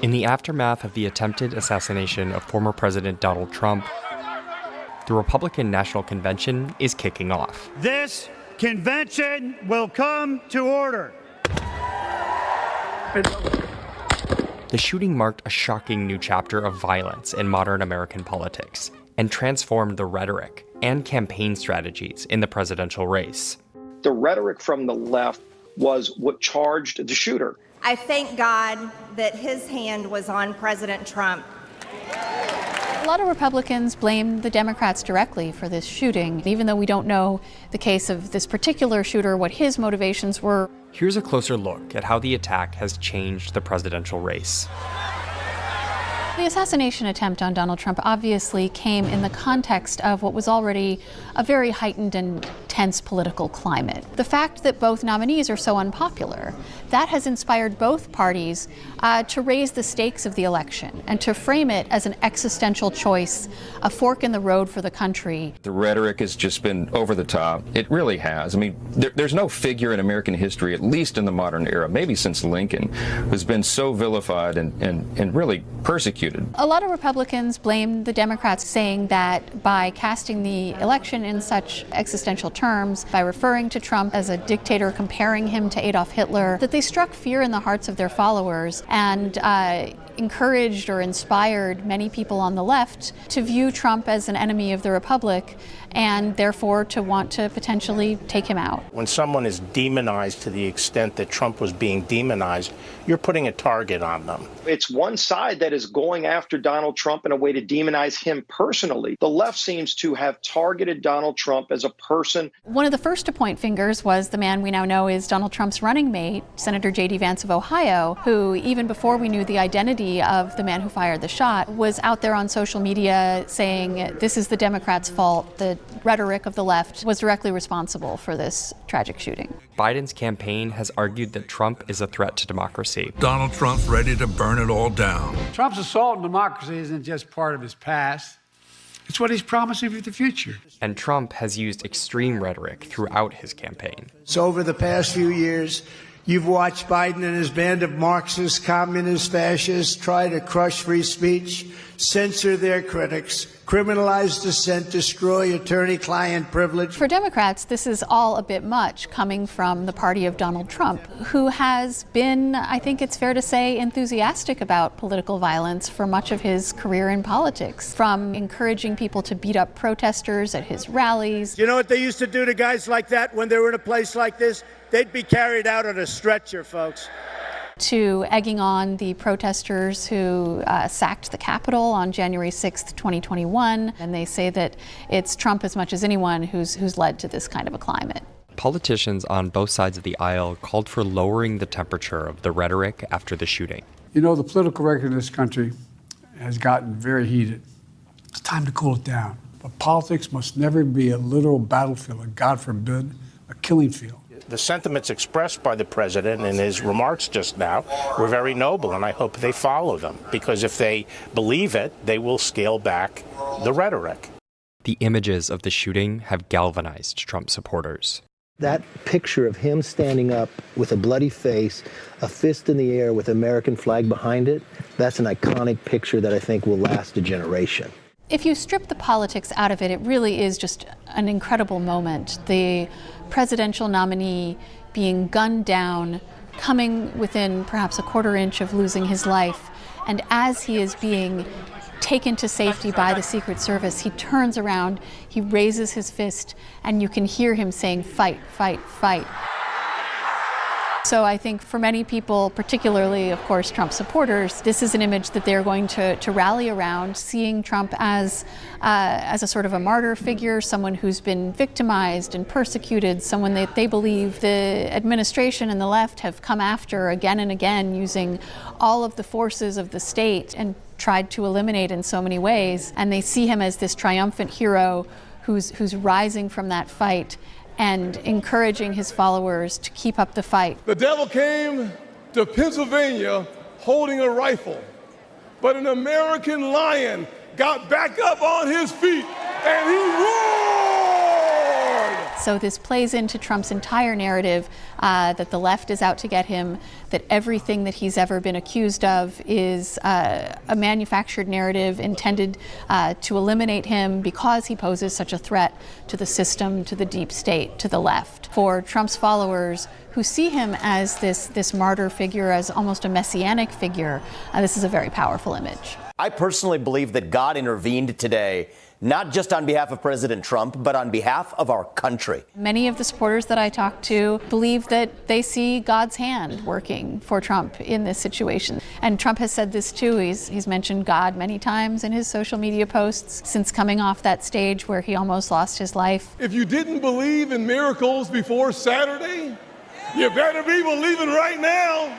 In the aftermath of the attempted assassination of former President Donald Trump, the Republican National Convention is kicking off. This convention will come to order. The shooting marked a shocking new chapter of violence in modern American politics and transformed the rhetoric and campaign strategies in the presidential race. The rhetoric from the left was what charged the shooter. I thank God that his hand was on President Trump. A lot of Republicans blame the Democrats directly for this shooting, even though we don't know the case of this particular shooter, what his motivations were. Here's a closer look at how the attack has changed the presidential race. The assassination attempt on Donald Trump obviously came in the context of what was already a very heightened and tense political climate. The fact that both nominees are so unpopular, that has inspired both parties to raise the stakes of the election and to frame it as an existential choice, a fork in the road for the country. The rhetoric has just been over the top. It really has. I mean, there's no figure in American history, at least in the modern era, maybe since Lincoln, who's been so vilified and really persecuted. A lot of Republicans blame the Democrats, saying that by casting the election in such existential terms, by referring to Trump as a dictator, comparing him to Adolf Hitler, that they struck fear in the hearts of their followers and encouraged or inspired many people on the left to view Trump as an enemy of the Republic and therefore to want to potentially take him out. When someone is demonized to the extent that Trump was being demonized, you're putting a target on them. It's one side that is going after Donald Trump in a way to demonize him personally. The left seems to have targeted Donald Trump as a person. One of the first to point fingers was the man we now know is Donald Trump's running mate, Senator J.D. Vance of Ohio, who even before we knew the identity of the man who fired the shot, was out there on social media saying this is the Democrats' fault. The rhetoric of the left was directly responsible for this tragic shooting. Biden's campaign has argued that Trump is a threat to democracy. Donald Trump's ready to burn it all down. Trump's assault on democracy isn't just part of his past. It's what he's promising for the future. And Trump has used extreme rhetoric throughout his campaign. So over the past few years, you've watched Biden and his band of Marxists, communists, fascists try to crush free speech, censor their critics, criminalize dissent, destroy attorney-client privilege. For Democrats, this is all a bit much coming from the party of Donald Trump, who has been, I think it's fair to say, enthusiastic about political violence for much of his career in politics, from encouraging people to beat up protesters at his rallies. You know what they used to do to guys like that when they were in a place like this? They'd be carried out on a stretcher, folks. To egging on the protesters who sacked the Capitol on January 6th, 2021. And they say that it's Trump as much as anyone who's led to this kind of a climate. Politicians on both sides of the aisle called for lowering the temperature of the rhetoric after the shooting. You know, the political record in this country has gotten very heated. It's time to cool it down. But politics must never be a literal battlefield, and God forbid, a killing field. The sentiments expressed by the president in his remarks just now were very noble, and I hope they follow them, because if they believe it, they will scale back the rhetoric. The images of the shooting have galvanized Trump supporters. That picture of him standing up with a bloody face, a fist in the air with an American flag behind it, that's an iconic picture that I think will last a generation. If you strip the politics out of it, it really is just an incredible moment. The presidential nominee being gunned down, coming within perhaps a quarter inch of losing his life. And as he is being taken to safety by the Secret Service, he turns around, he raises his fist, and you can hear him saying, "Fight, fight, fight." So I think for many people, particularly, of course, Trump supporters, this is an image that they're going to rally around, seeing Trump as a sort of a martyr figure, someone who's been victimized and persecuted, someone that they believe the administration and the left have come after again and again, using all of the forces of the state and tried to eliminate in so many ways. And they see him as this triumphant hero who's rising from that fight and encouraging his followers to keep up the fight. The devil came to Pennsylvania holding a rifle, but an American lion got back up on his feet and he roared. So this plays into Trump's entire narrative that the left is out to get him, that everything that he's ever been accused of is a manufactured narrative intended to eliminate him because he poses such a threat to the system, to the deep state, to the left. For Trump's followers, who see him as this martyr figure, as almost a messianic figure, this is a very powerful image. I personally believe that God intervened today, not just on behalf of President Trump, but on behalf of our country. Many of the supporters that I talk to believe that they see God's hand working for Trump in this situation. And Trump has said this too. He's mentioned God many times in his social media posts since coming off that stage where he almost lost his life. If you didn't believe in miracles before Saturday, you better be believing right now.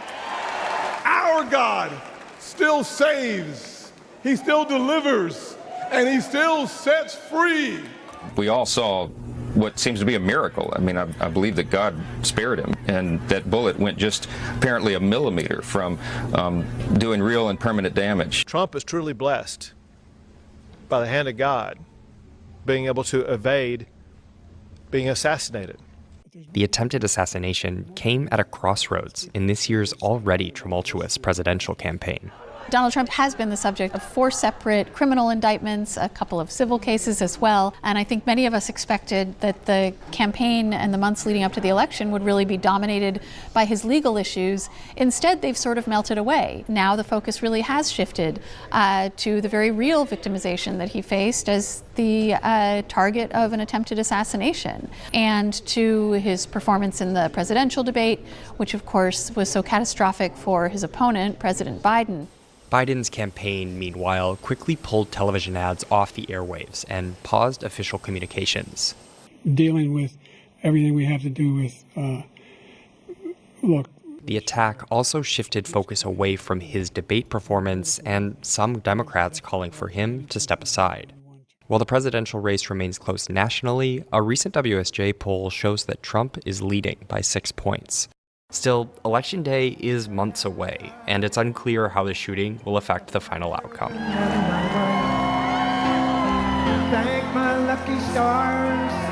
Our God still saves, he still delivers, and he still sets free. We all saw what seems to be a miracle. I mean, I believe that God spared him, and that bullet went just apparently a millimeter from doing real and permanent damage. Trump is truly blessed by the hand of God, being able to evade being assassinated. The attempted assassination came at a crossroads in this year's already tumultuous presidential campaign. Donald Trump has been the subject of 4 separate criminal indictments, a couple of civil cases as well, and I think many of us expected that the campaign and the months leading up to the election would really be dominated by his legal issues. Instead, they've sort of melted away. Now the focus really has shifted to the very real victimization that he faced as the target of an attempted assassination, and to his performance in the presidential debate, which of course was so catastrophic for his opponent, President Biden. Biden's campaign, meanwhile, quickly pulled television ads off the airwaves and paused official communications. Dealing with everything we have to do with, The attack also shifted focus away from his debate performance, and some Democrats calling for him to step aside. While the presidential race remains close nationally, a recent WSJ poll shows that Trump is leading by 6 points. Still, Election Day is months away, and it's unclear how the shooting will affect the final outcome. Thank my lucky stars.